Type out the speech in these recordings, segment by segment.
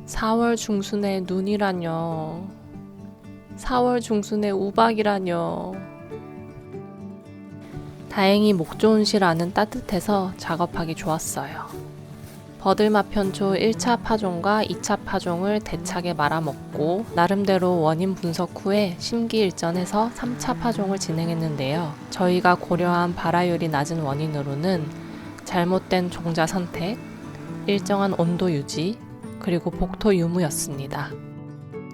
(4월) 중순에 눈이라뇨. 4월 중순에 우박이라뇨. 다행히 목조온실안은 따뜻해서 작업하기 좋았어요. 버들마편초 1차 파종과 2차 파종을 대차게 말아먹고 나름대로 원인 분석 후에 심기일전해서 3차 파종을 진행했는데요. 저희가 고려한 발화율이 낮은 원인으로는 잘못된 종자 선택, 일정한 온도 유지, 그리고 복토 유무였습니다.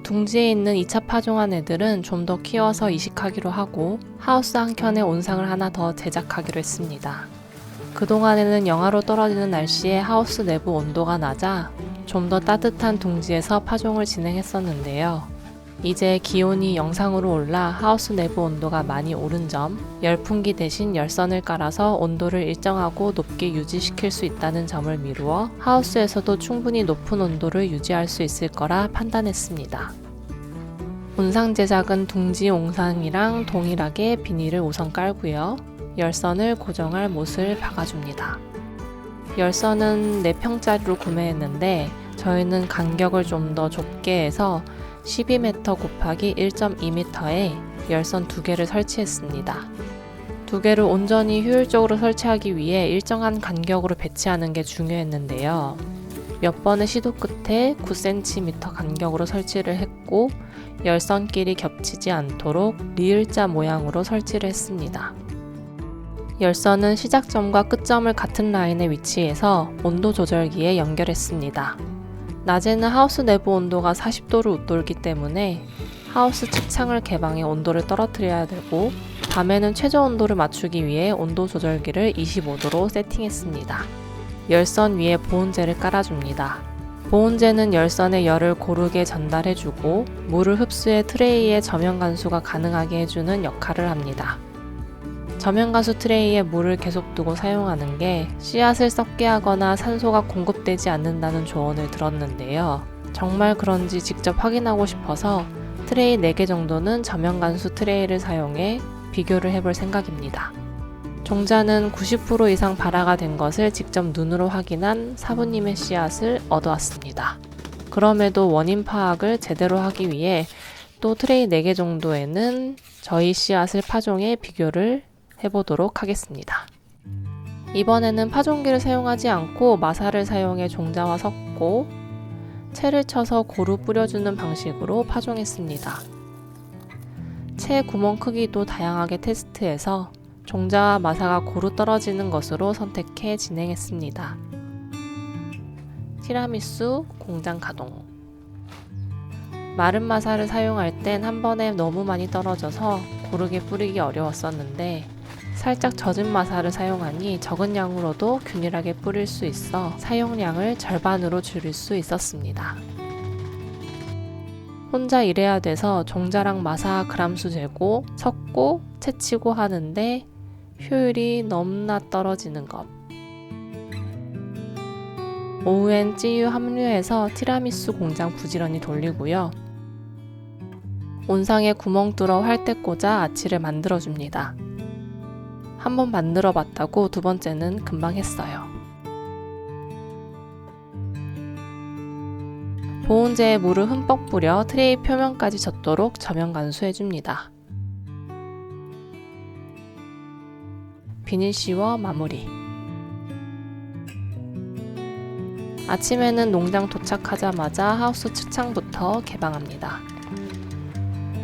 둥지에 있는 2차 파종한 애들은 좀 더 키워서 이식하기로 하고 하우스 한 켠에 온상을 하나 더 제작하기로 했습니다. 그동안에는 영하로 떨어지는 날씨에 하우스 내부 온도가 낮아 좀 더 따뜻한 둥지에서 파종을 진행했었는데요. 이제 기온이 영상으로 올라 하우스 내부 온도가 많이 오른 점, 열풍기 대신 열선을 깔아서 온도를 일정하고 높게 유지시킬 수 있다는 점을 미루어 하우스에서도 충분히 높은 온도를 유지할 수 있을 거라 판단했습니다. 온상 제작은 둥지 옹상이랑 동일하게 비닐을 우선 깔고요. 열선을 고정할 못을 박아줍니다. 열선은 4평짜리로 구매했는데 저희는 간격을 좀 더 좁게 해서 12m 곱하기 1.2m에 열선 2개를 설치했습니다. 2개를 온전히 효율적으로 설치하기 위해 일정한 간격으로 배치하는 게 중요했는데요. 몇 번의 시도 끝에 9cm 간격으로 설치를 했고 열선끼리 겹치지 않도록 리을자 모양으로 설치를 했습니다. 열선은 시작점과 끝점을 같은 라인에 위치해서 온도 조절기에 연결했습니다. 낮에는 하우스 내부 온도가 40도를 웃돌기 때문에 하우스 측창을 개방해 온도를 떨어뜨려야 되고 밤에는 최저 온도를 맞추기 위해 온도 조절기를 25도로 세팅했습니다. 열선 위에 보온재를 깔아줍니다. 보온재는 열선의 열을 고르게 전달해주고 물을 흡수해 트레이의 저면 간수가 가능하게 해주는 역할을 합니다. 저면가수 트레이에 물을 계속 두고 사용하는 게 씨앗을 썩게 하거나 산소가 공급되지 않는다는 조언을 들었는데요. 정말 그런지 직접 확인하고 싶어서 트레이 4개 정도는 저면간수 트레이를 사용해 비교를 해볼 생각입니다. 종자는 90% 이상 발화가 된 것을 직접 눈으로 확인한 사부님의 씨앗을 얻어왔습니다. 그럼에도 원인 파악을 제대로 하기 위해 또 트레이 4개 정도에는 저희 씨앗을 파종해 비교를 해보도록 하겠습니다. 이번에는 파종기를 사용하지 않고 마사를 사용해 종자와 섞고 채를 쳐서 고루 뿌려주는 방식으로 파종했습니다. 채 구멍 크기도 다양하게 테스트해서 종자와 마사가 고루 떨어지는 것으로 선택해 진행했습니다. 티라미수 공장 가동. 마른 마사를 사용할 땐 한 번에 너무 많이 떨어져서 고르게 뿌리기 어려웠었는데 살짝 젖은 마사를 사용하니 적은 양으로도 균일하게 뿌릴 수 있어 사용량을 절반으로 줄일 수 있었습니다. 혼자 일해야 돼서 종자랑 마사 그람수 재고 섞고 채치고 하는데 효율이 너무나 떨어지는 것. 오후엔 찌유 합류해서 티라미수 공장 부지런히 돌리고요. 온상에 구멍 뚫어 활대 꽂아 아치를 만들어줍니다. 한번 만들어 봤다고 두 번째는 금방 했어요. 보온재에 물을 흠뻑 뿌려 트레이 표면까지 젖도록 저면 간수해줍니다. 비닐 씌워 마무리. 아침에는 농장 도착하자마자 하우스 측창부터 개방합니다.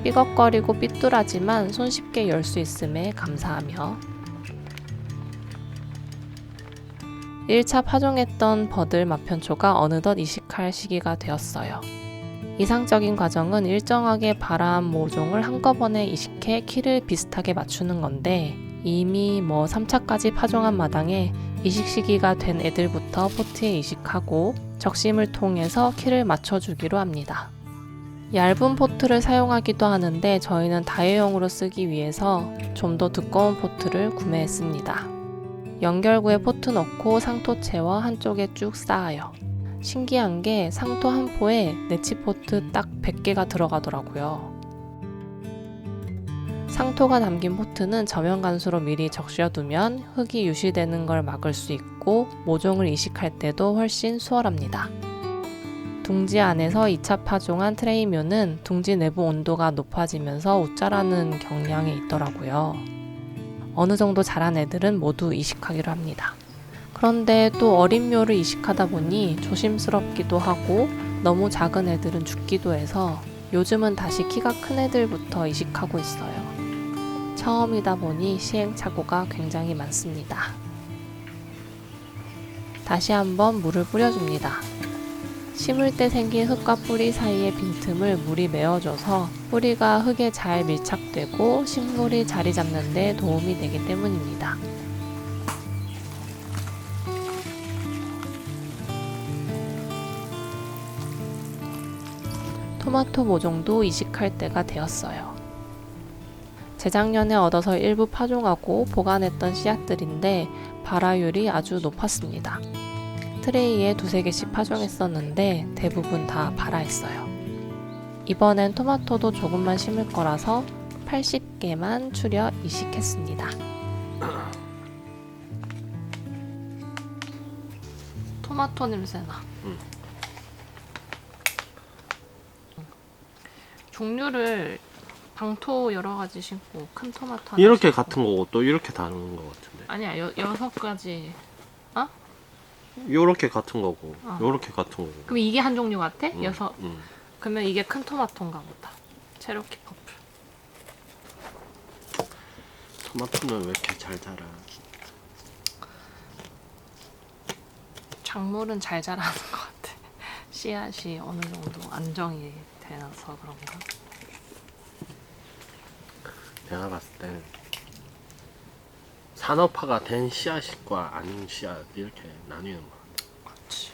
삐걱거리고 삐뚤하지만 손쉽게 열 수 있음에 감사하며 1차 파종했던 버들 마편초가 어느덧 이식할 시기가 되었어요. 이상적인 과정은 일정하게 발화한 모종을 한꺼번에 이식해 키를 비슷하게 맞추는 건데 이미 3차까지 파종한 마당에 이식 시기가 된 애들부터 포트에 이식하고 적심을 통해서 키를 맞춰주기로 합니다. 얇은 포트를 사용하기도 하는데 저희는 다회용으로 쓰기 위해서 좀 더 두꺼운 포트를 구매했습니다. 연결구에 포트 넣고 상토 채워 한쪽에 쭉 쌓아요. 신기한 게 상토 한 포에 네치포트 딱 100개가 들어가더라고요. 상토가 담긴 포트는 저면 간수로 미리 적셔두면 흙이 유실되는 걸 막을 수 있고 모종을 이식할 때도 훨씬 수월합니다. 둥지 안에서 2차 파종한 트레이묘는 둥지 내부 온도가 높아지면서 웃자라는 경향이 있더라고요. 어느 정도 자란 애들은 모두 이식하기로 합니다. 그런데 또 어린 묘를 이식하다 보니 조심스럽기도 하고 너무 작은 애들은 죽기도 해서 요즘은 다시 키가 큰 애들부터 이식하고 있어요. 처음이다 보니 시행착오가 굉장히 많습니다. 다시 한번 물을 뿌려줍니다. 심을 때 생긴 흙과 뿌리 사이의 빈틈을 물이 메워줘서 뿌리가 흙에 잘 밀착되고 식물이 자리 잡는 데 도움이 되기 때문입니다. 토마토 모종도 이식할 때가 되었어요. 재작년에 얻어서 일부 파종하고 보관했던 씨앗들인데 발화율이 아주 높았습니다. 트레이에 2~3개씩 파종했었는데 대부분 다 발화했어요. 이번엔 토마토도 조금만 심을 거라서 80개만 추려 이식했습니다. 토마토 냄새나. 종류를 방토 여러 가지 심고 큰 토마토 하나 이렇게 심고. 같은 거고 또 이렇게 다른 거 같은데. 아니야 6가지. 요렇게 같은 거고 어. 요렇게 같은 거고. 그럼 이게 한 종류 같아? 응, 6. 응. 그러면 이게 큰 토마토인가 보다. 체로키 퍼플. 토마토는 왜 이렇게 잘 자라? 작물은 잘 자라는 것 같아. 씨앗이 어느 정도 안정이 되어서 그런가? 내가 봤을 때 산업화가 된 씨앗과 아닌 씨앗 이렇게 나뉘는 거 같아. 그렇지.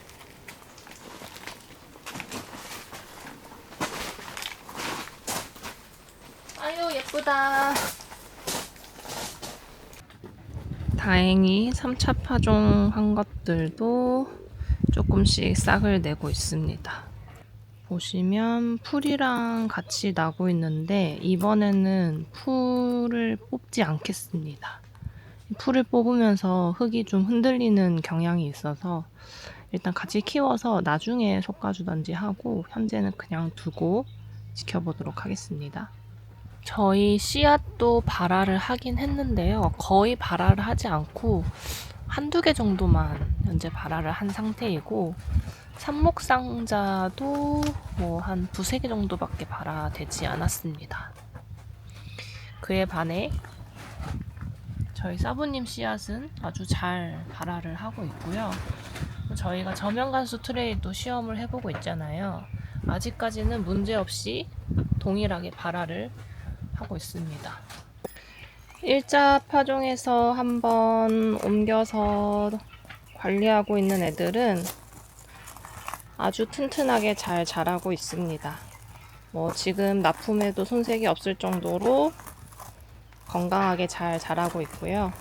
아유 예쁘다. 다행히 3차 파종한 것들도 조금씩 싹을 내고 있습니다. 보시면 풀이랑 같이 나고 있는데 이번에는 풀을 뽑지 않겠습니다. 풀을 뽑으면서 흙이 좀 흔들리는 경향이 있어서 일단 같이 키워서 나중에 솎아주던지 하고 현재는 그냥 두고 지켜보도록 하겠습니다. 저희 씨앗도 발화를 하긴 했는데요. 거의 발화를 하지 않고 한두 개 정도만 현재 발화를 한 상태이고 삽목상자도 뭐 한 2~3개 정도밖에 발화되지 않았습니다. 그에 반해 저희 사부님 씨앗은 아주 잘 발화를 하고 있고요. 저희가 저면간수 트레이도 시험을 해보고 있잖아요. 아직까지는 문제없이 동일하게 발화를 하고 있습니다. 1차 파종에서 한번 옮겨서 관리하고 있는 애들은 아주 튼튼하게 잘 자라고 있습니다. 뭐 지금 납품에도 손색이 없을 정도로 건강하게 잘 자라고 있고요.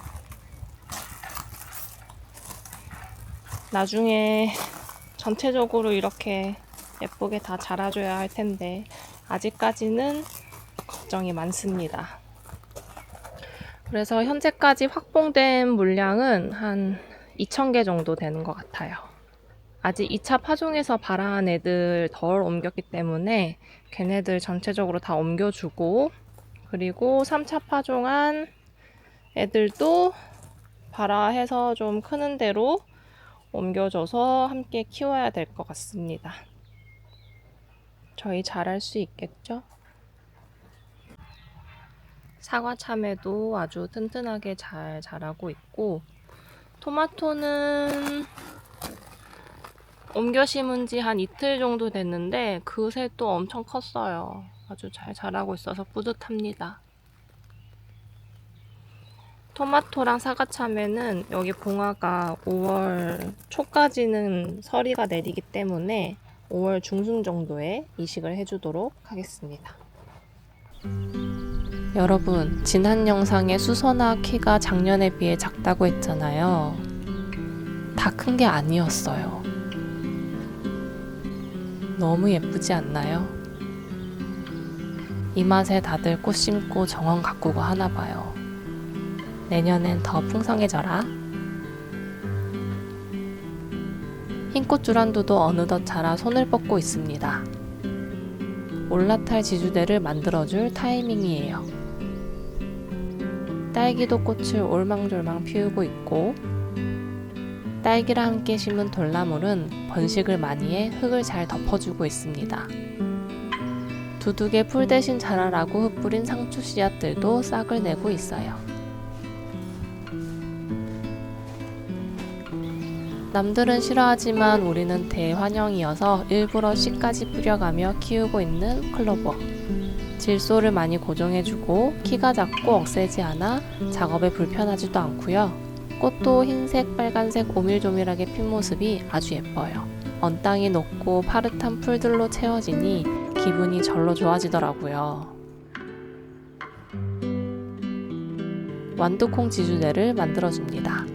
나중에 전체적으로 이렇게 예쁘게 다 자라줘야 할 텐데 아직까지는 걱정이 많습니다. 그래서 현재까지 확보된 물량은 한 2,000개 정도 되는 것 같아요. 아직 2차 파종에서 발화한 애들 덜 옮겼기 때문에 걔네들 전체적으로 다 옮겨주고 그리고 3차 파종한 애들도 발화해서 좀 크는 대로 옮겨줘서 함께 키워야 될 것 같습니다. 저희 잘할 수 있겠죠? 사과 참외도 아주 튼튼하게 잘 자라고 있고 토마토는 옮겨 심은 지 한 이틀 정도 됐는데 그새 또 엄청 컸어요. 아주 잘 자라고 있어서 뿌듯합니다. 토마토랑 사과 참외는 여기 봉화가 5월 초까지는 서리가 내리기 때문에 5월 중순 정도에 이식을 해주도록 하겠습니다. 여러분, 지난 영상에 수선화 키가 작년에 비해 작다고 했잖아요. 다 큰 게 아니었어요. 너무 예쁘지 않나요? 이 맛에 다들 꽃 심고 정원 가꾸고 하나봐요. 내년엔 더 풍성해져라. 흰꽃 주란두도 어느덧 자라 손을 뻗고 있습니다. 올라탈 지주대를 만들어줄 타이밍이에요. 딸기도 꽃을 올망졸망 피우고 있고, 딸기랑 함께 심은 돌나물은 번식을 많이 해 흙을 잘 덮어주고 있습니다. 두둑에 풀 대신 자라라고 흩뿌린 상추 씨앗들도 싹을 내고 있어요. 남들은 싫어하지만 우리는 대환영이어서 일부러 씨까지 뿌려가며 키우고 있는 클로버. 질소를 많이 고정해주고 키가 작고 억세지 않아 작업에 불편하지도 않고요. 꽃도 흰색, 빨간색 오밀조밀하게 핀 모습이 아주 예뻐요. 언 땅이 높고 파릇한 풀들로 채워지니 기분이 절로 좋아지더라고요. 완두콩 지주대를 만들어줍니다.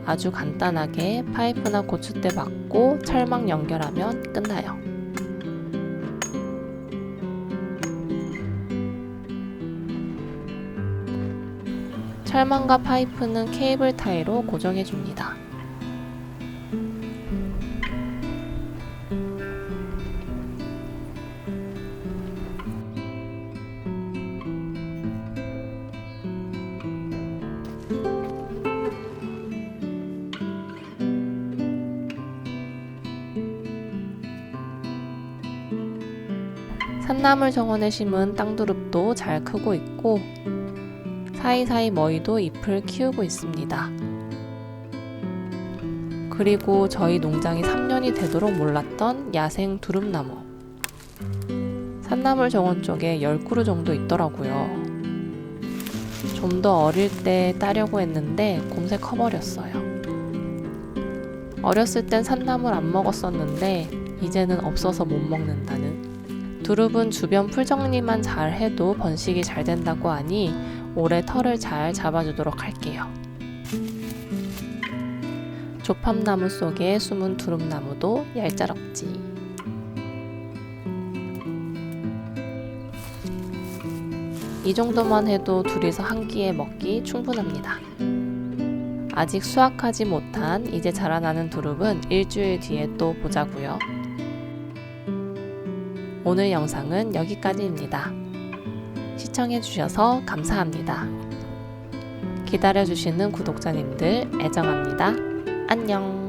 아주 간단하게 파이프나 고추대 박고 철망 연결하면 끝나요. 철망과 파이프는 케이블 타이로 고정해줍니다. 산나물 정원에 심은 땅두릅도 잘 크고 있고 사이사이 머위도 잎을 키우고 있습니다. 그리고 저희 농장이 3년이 되도록 몰랐던 야생 두릅나무. 산나물 정원 쪽에 10그루 정도 있더라고요. 좀 더 어릴 때 따려고 했는데 곰새 커버렸어요. 어렸을 땐 산나물 안 먹었었는데 이제는 없어서 못 먹는다는. 두릅은 주변 풀 정리만 잘 해도 번식이 잘 된다고 하니 올해 털을 잘 잡아주도록 할게요. 조팝나무 속에 숨은 두릅나무도 얄짤없지. 이 정도만 해도 둘이서 한 끼에 먹기 충분합니다. 아직 수확하지 못한 이제 자라나는 두릅은 일주일 뒤에 또 보자고요. 오늘 영상은 여기까지입니다. 시청해주셔서 감사합니다. 기다려주시는 구독자님들 애정합니다. 안녕.